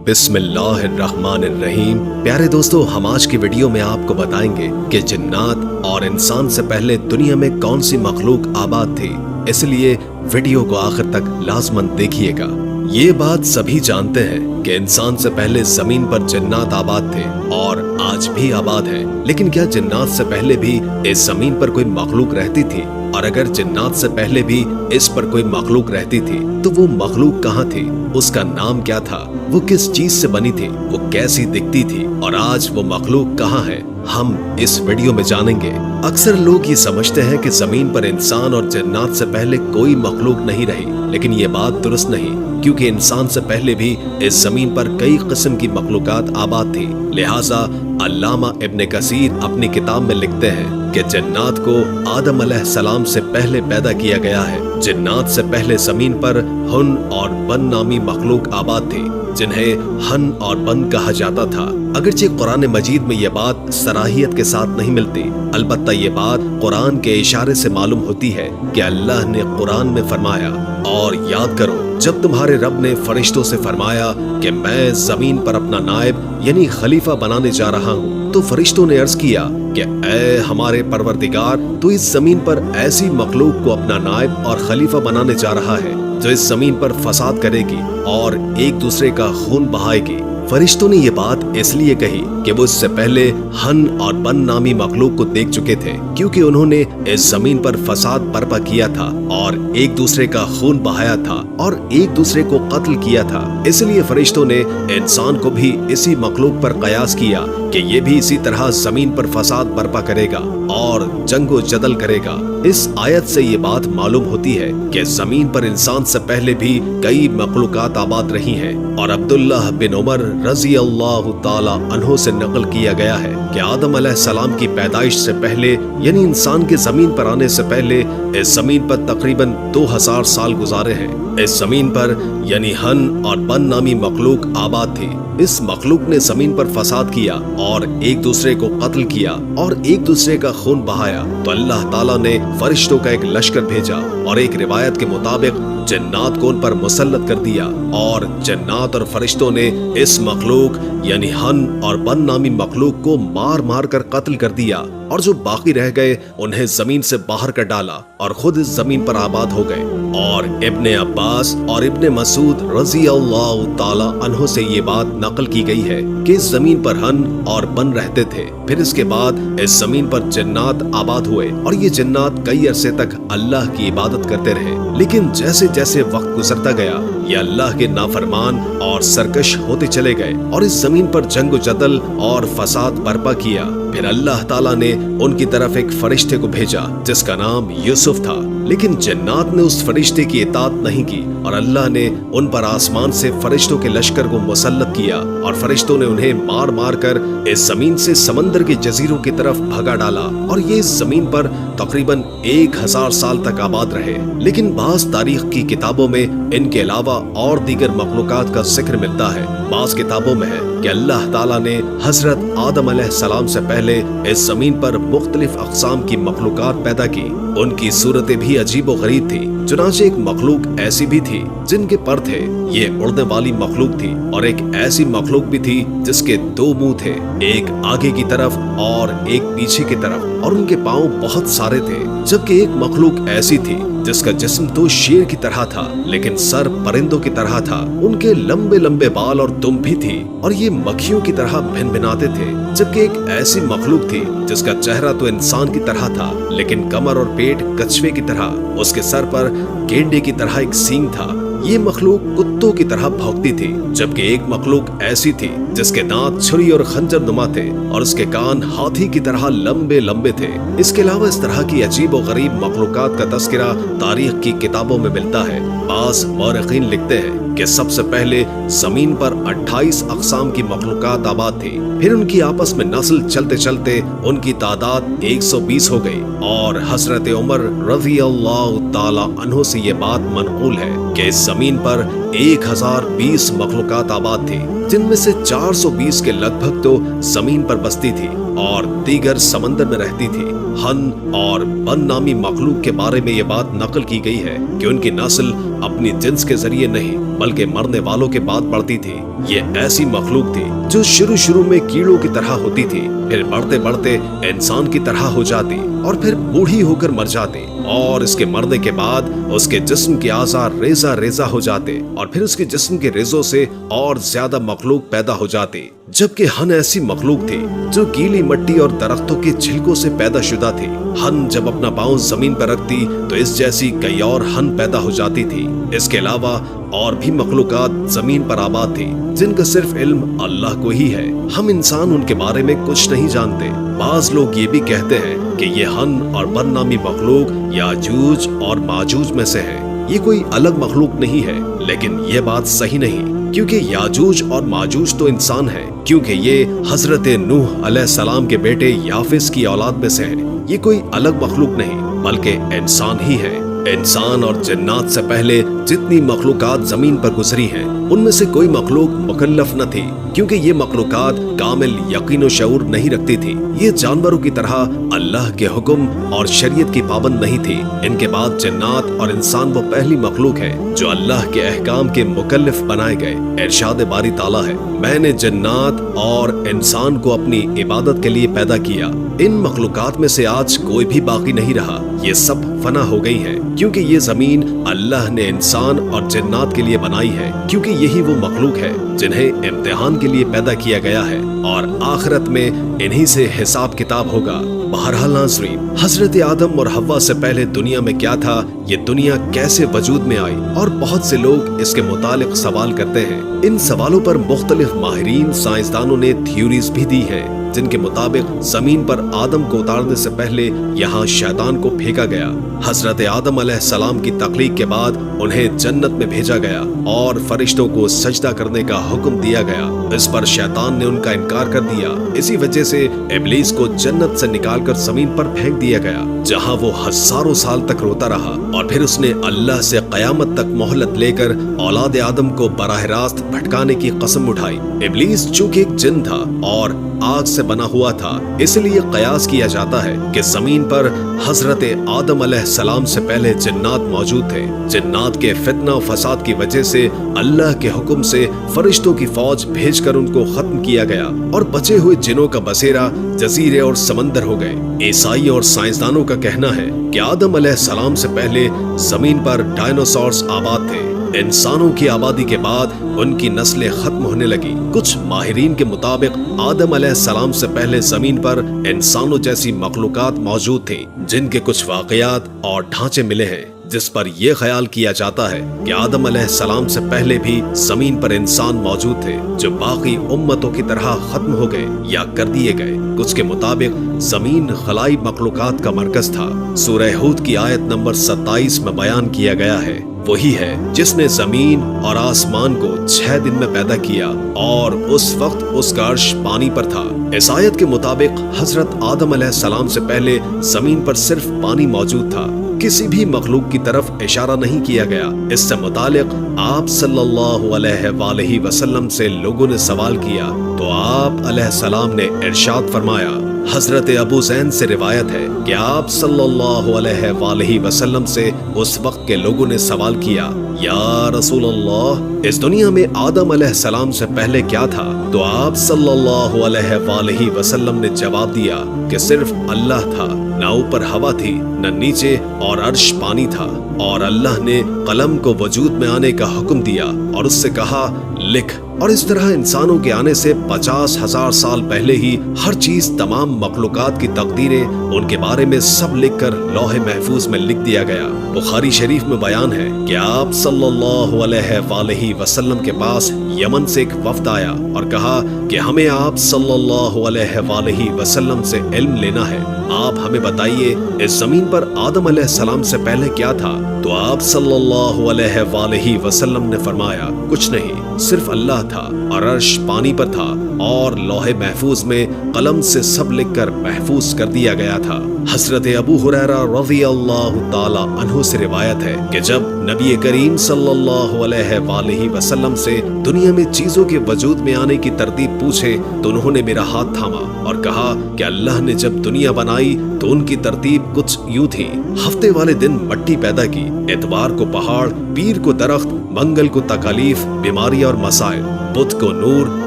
बिस्मिल्लाहिर्रहमानिर्रहीम। प्यारे दोस्तों, हम आज की वीडियो में आपको बताएंगे कि जिन्नात और इंसान से पहले दुनिया में कौन सी मखलूक आबाद थी, इसलिए वीडियो को आखिर तक लाजमन देखिएगा। ये बात सभी जानते हैं कि इंसान से पहले जमीन पर जिन्नात आबाद थे और आज भी आबाद है। लेकिन क्या जिन्नात से पहले भी इस जमीन पर कोई मखलूक रहती थी? और अगर जिन्नात से पहले भी इस पर कोई मखलूक रहती थी तो वो मखलूक कहाँ थी, उसका नाम क्या था, वो किस चीज से बनी थी, वो कैसी दिखती थी और आज वो मखलूक कहाँ है, हम इस वीडियो में जानेंगे। अक्सर लोग ये समझते हैं कि जमीन पर इंसान और जिन्नात से पहले कोई मखलूक नहीं रही, लेकिन ये बात दुरुस्त नहीं, क्योंकि इंसान से पहले भी इस जमीन पर कई किस्म की मखलूकात आबाद थी। लिहाजा अल्लामा इब्न कसीर अपनी किताब में लिखते हैं कि जिन्नात को आदम अलैहिस्सलाम से पहले पैदा किया गया है। जिन्नात से पहले जमीन पर हुन और बन नामी मखलूक आबाद थी, जिन्हें हन और बन कहा जाता था। अगरचे कुरान मजीद में ये बात सराहियत के साथ नहीं मिलती, अलबत्ता ये बात कुरान के इशारे से मालूम होती है कि अल्लाह ने कुरान में फरमाया, और याद करो जब तुम्हारे रब ने फरिश्तों से फरमाया कि मैं जमीन पर अपना नायब यानी खलीफा बनाने जा रहा हूँ, तो फरिश्तों ने अर्ज किया कि ऐ हमारे परवरदिगार, तो इस जमीन पर ऐसी मखलूक को अपना नायब और खलीफा बनाने जा रहा है जो इस जमीन पर फसाद करेगी और एक दूसरे का खून बहाएगी। फरिश्तों ने ये बात इसलिए कही कि वो इससे पहले हन और बन नामी मखलूक को देख चुके थे, क्योंकि उन्होंने इस जमीन पर फसाद बर्पा किया था और एक दूसरे का खून बहाया था और एक दूसरे को कत्ल किया था। इसलिए फरिश्तों ने इंसान को भी इसी मखलूक पर कयास किया कि ये भी इसी तरह जमीन पर फसाद बर्पा करेगा और जंगो जदल करेगा। इस आयत से ये बात मालूम होती है कि जमीन पर इंसान से पहले भी कई मखलूकात आबाद रही हैं। और अब्दुल्लाह बिन उमर रजी अल्लाह ताला अन्हो से नकल किया गया है कि आदम अलैहिस्सलाम की पैदाइश से पहले यानी इंसान के जमीन पर आने से पहले इस जमीन पर तकरीबन 2000 साल गुजारे हैं। इस जमीन पर यानी हन और बन नामी मखलूक आबाद थी। इस मखलूक ने जमीन पर फसाद किया और एक दूसरे को कत्ल किया और एक दूसरे का खून बहाया, तो अल्लाह ताला ने फरिश्तों का एक लश्कर भेजा और एक रिवायत के मुताबिक जिन्नात को उन पर मुसल्लत कर दिया और जिन्नात और फरिश्तों ने इस मखलूक यानी हन और बन नामी मखलूक को मार मार कर कत्ल कर दिया और जो बाकी रह गए उन्हें जमीन से बाहर कर डाला और खुद इस जमीन पर आबाद हो गए। और इब्ने अब्बास और इब्ने मसूद रजी अल्लाह ताला अन्हो से ये बात नकल की गई है कि इस जमीन पर हन और बन रहते थे। फिर इसके बाद इस जमीन पर जिन्नात आबाद हुए और ये जिन्नात कई अरसे तक अल्लाह की इबादत करते रहे। लेकिन जैसे जैसे वक्त गुजरता गया ये अल्लाह के नाफरमान और सरकश होते चले गए और इस जमीन पर जंग जदल और फसाद बर्पा किया। फिर अल्लाह ताला ने उनकी तरफ एक फरिश्ते को भेजा जिसका नाम यूसुफ था, लेकिन जिन्नात ने उस फरिश्ते की इताअत नहीं की और अल्लाह ने उन पर आसमान से फरिश्तों के लश्कर को मुसल्लत किया और फरिश्तों ने उन्हें मार मार कर इस जमीन से समंदर के जजीरों की तरफ भगा डाला और ये इस जमीन पर तकरीबन 1000 साल तक आबाद रहे। लेकिन बाज़ तारीख की किताबों में इनके अलावा और दीगर मखलूकात का जिक्र मिलता है। बाज़ किताबों में है कि अल्लाह ताला ने हजरत आदम अलैहिस्सलाम से पहले इस जमीन पर मुख्तलिफ अक़साम की मखलूकात पैदा की। उनकी सूरतें भी अजीब व गरीब थी। चुनांचे एक मखलूक ऐसी भी थी जिनके पर थे, ये उड़ने वाली मखलूक थी, और एक ऐसी मखलूक भी थी जिसके 2 मुंह थे, एक आगे की तरफ और एक पीछे की तरफ, और उनके पाँव बहुत सारे थे। जबकि एक मखलूक ऐसी थी जिसका जिस्म तो शेर की तरह था लेकिन सर परिंदों की तरह था। उनके लंबे लंबे बाल और दुम भी थी और ये मक्खियों की तरह भिनभिनाते थे। जबकि एक ऐसी मखलूक थी जिसका चेहरा तो इंसान की तरह था लेकिन कमर और पेट कछुए की तरह, उसके सर पर गेंडे की तरह एक सींग था। ये मखलूक कुत्तों की तरह भौंकती थी। जबकि एक मखलूक ऐसी थी जिसके दांत छुरी और खंजर नुमा थे और उसके कान हाथी की तरह लंबे लंबे थे। इसके अलावा इस तरह की अजीब और गरीब मखलूकात का तस्करा तारीख की किताबों में मिलता है। बाज़ मौरखीन लिखते हैं कि सबसे पहले जमीन पर 28 अक़साम की मखलूकात आबाद थी। फिर उनकी आपस में नस्ल चलते चलते उनकी तादाद 120 हो गई और हजरत उमर रज़ी अल्लाह ताला अन्हो से ये बात मनक़ूल है कि इस जमीन पर 1020 मखलूकात आबाद थी, जिनमें से 420 के लगभग तो जमीन पर बसती थी और दीगर समंदर में रहती थी। हन और बन नामी मखलूक के बारे में ये बात नकल की गई है कि उनकी नस्ल अपनी जिन्स के जरिए नहीं बल्कि मरने वालों के बाद बढ़ती थी। ये ऐसी मखलूक थी जो शुरू में कीड़ों की तरह होती थी, फिर बढ़ते बढ़ते इंसान की तरह हो जाती और फिर बूढ़ी होकर मर जाती, और इसके मरने के बाद उसके जिस्म के आज़ा रेजा रेजा हो जाते और फिर उसके जिस्म के रेजों से और ज्यादा मखलूक पैदा हो जाती। जबकि हन ऐसी मखलूक थी जो गीली मिट्टी और दरख्तों के छिलकों से पैदा शुदा थी। हन जब अपना पाँव जमीन पर रखती तो इस जैसी कई और हन पैदा हो जाती थी। इसके अलावा और भी मखलूकात जमीन पर आबाद थी जिनका सिर्फ इल्म अल्लाह को ही है। हम इंसान उनके बारे में कुछ नहीं जानते। बाज लोग ये भी कहते हैं कि ये हन और बन नामी मखलूक याजूज और माजूज में से है। ये कोई अलग मखलूक नहीं है, लेकिन ये बात सही नहीं, क्योंकि याजूज और माजूज तो इंसान है, क्योंकि ये हजरत नूह अलैहिस्सलाम के बेटे याफिस की औलाद में से है। ये कोई अलग मखलूक नहीं बल्कि इंसान ही है। इंसान और जिन्नात से पहले जितनी मखलूकात जमीन पर गुजरी हैं, उनमें से कोई मखलूक मुकल्लफ न थी, क्योंकि ये मखलूकात कामिल यकीन और शऊर नहीं रखती थी। ये जानवरों की तरह अल्लाह के हुक्म और शरीयत की पाबंद नहीं थी। इनके बाद जिन्नात और इंसान वो पहली मखलूक है जो अल्लाह के अहकाम के मुकल्लफ बनाए गए। इरशाद बारी ताला है, मैंने जिन्नात और इंसान को अपनी इबादत के लिए पैदा किया। इन मखलूकात में से आज कोई भी बाकी नहीं रहा, ये सब फना हो गई है, क्योंकि ये जमीन अल्लाह ने इंसान और जिन्नात के लिए बनाई है, क्योंकि यही वो मखलूक है जिन्हें इम्तिहान के लिए पैदा किया गया है और आखिरत में इन्हीं से हिसाब किताब होगा। बहरहाल नाज़रीन, हजरत आदम और हव्वा से पहले दुनिया में क्या था, ये दुनिया कैसे वजूद में आई, और बहुत से लोग इसके मुतालिक सवाल करते हैं। इन सवालों पर मुख्तलिफ माहिरीन साइंसदानों ने थ्योरीज भी दी है, जिनके मुताबिक जमीन पर आदम को उतारने से पहले यहाँ शैतान को फेंका गया। हजरत आदम अलैहिस्सलाम की तख्लीक के बाद उन्हें जन्नत में भेजा गया और फरिश्तों को सजदा करने का हुक्म दिया गया। इस पर शैतान ने उनका इनकार कर दिया। इसी वजह से इब्लीस को जन्नत से निकालकर जमीन पर फेंक दिया गया, जहाँ वो हजारों साल तक रोता रहा, और फिर उसने अल्लाह से कयामत तक मोहलत लेकर औलाद आदम को बराह रास्त भटकाने की कसम उठाई। इब्लीस चूंकि एक जिन था और आग से बना हुआ था, इसलिए कयास किया जाता है कि जमीन पर हजरत आदम अलैहिस्सलाम से पहले जिन्नात मौजूद थे। जिन्नात के फितना और फसाद की वजह से अल्लाह के हुक्म से फरिश्तों की फौज भेजकर उनको खत्म किया गया और बचे हुए जिनों का बसेरा जजीरे और समंदर हो गए। ईसाई और साइंसदानों का कहना है कि आदम अलैहिस्सलाम से पहले जमीन पर डायनासोर्स आबाद थे। इंसानों की आबादी के बाद उनकी नस्लें खत्म होने लगी। कुछ माहिरीन के मुताबिक आदम अलैहिस्सलाम से पहले जमीन पर इंसानों जैसी मखलूकात मौजूद थी, जिनके कुछ वाकयात और ढांचे मिले हैं, जिस पर यह ख्याल किया जाता है कि आदम अलैहिस्सलाम से पहले भी जमीन पर इंसान मौजूद थे, जो बाकी उम्मतों की तरह खत्म हो गए या कर दिए गए। कुछ के मुताबिक जमीन खलाई मखलूकात का मरकज था। सूरह हूद की आयत नंबर 27 में बयान किया गया है, वही है जिसने जमीन और आसमान को 6 दिन में पैदा किया और उस वक्त उसका अर्श पानी पर था। इस आयत के मुताबिक हजरत आदम अलैहिस्सलाम से पहले जमीन पर सिर्फ पानी मौजूद था, किसी भी मखलूक की तरफ इशारा नहीं किया गया। इससे मुतालिक आप सल्लल्लाहु अलैहि वसल्लम से लोगों ने सवाल किया तो आप अलैहिस्सलाम ने इरशाद फरमाया। हजरत अबू ज़ैन से रिवायत है कि आप सल्लल्लाहु अलैहि वसल्लम से उस वक्त के लोगों ने सवाल किया, या रसूल अल्लाह, इस दुनिया में आदम अलैहिस्सलाम से पहले क्या था? तो आप सल्लल्लाहु अलैहि वसल्लम ने जवाब दिया कि सिर्फ अल्लाह था, न ऊपर हवा थी न नीचे, और अर्श पानी था, और अल्लाह ने कलम को वजूद में आने का हुक्म दिया और उससे कहा लिख। और इस तरह इंसानों के आने से 50,000 साल पहले ही हर चीज, तमाम मखलूकात की तकदीरें, उनके बारे में सब लिखकर लौहे महफूज में लिख दिया गया। बुखारी शरीफ में बयान है कि आप सल्लल्लाहु अलैहि वसल्लम के पास यमन से एक वफ्द आया और कहा कि हमें आप सल्लल्लाहु अलैहि वसल्लम से इल्म लेना है, आप हमें बताइए इस जमीन पर आदम अलैहिस्सलाम से पहले क्या था? तो आप सल्लल्लाहु अलैहि वसल्लम ने फरमाया, कुछ नहीं, सिर्फ अल्लाह था, और अर्श पानी पर था, और लौहे महफूज में कलम से सब लिखकर महफूज कर दिया गया था। हजरत अबू हुरैरा रज़ी अल्लाहु ताला अन्हु से रिवायत है कि जब नबी करीम सल्लल्लाहु अलैहि वसल्लम से दुनिया में चीजों के वजूद में आने की तरतीब पूछे तो उन्होंने मेरा हाथ थामा और कहा कि अल्लाह ने जब दुनिया बनाई तो उनकी तरतीब कुछ यूं थी। हफ्ते वाले दिन मट्टी पैदा की, एतवार को पहाड़, पीर को दरख्त, मंगल को तकालीफ, बीमारी और मसाइल, बुध को नूर,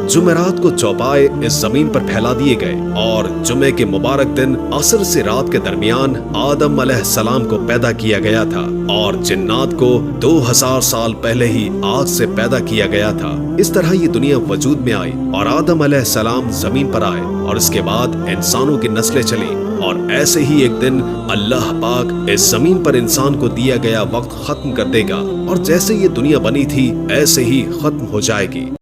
जुमेरात को चौपाए इस जमीन पर फैला दिए गए और जुमे के मुबारक दिन असर से रात के दरमियान आदम अलैहिस्सलाम को पैदा किया गया था और जिन्नात को 2000 साल पहले ही आग से पैदा किया गया था। इस तरह ये दुनिया वजूद में आई और आदम अलैहिस्सलाम जमीन पर आए और इसके बाद इंसानों की नस्लें चली और ऐसे ही एक दिन अल्लाह पाक इस जमीन पर इंसान को दिया गया वक्त खत्म कर देगा और जैसे ये दुनिया बनी थी ऐसे ही खत्म हो जाएगी।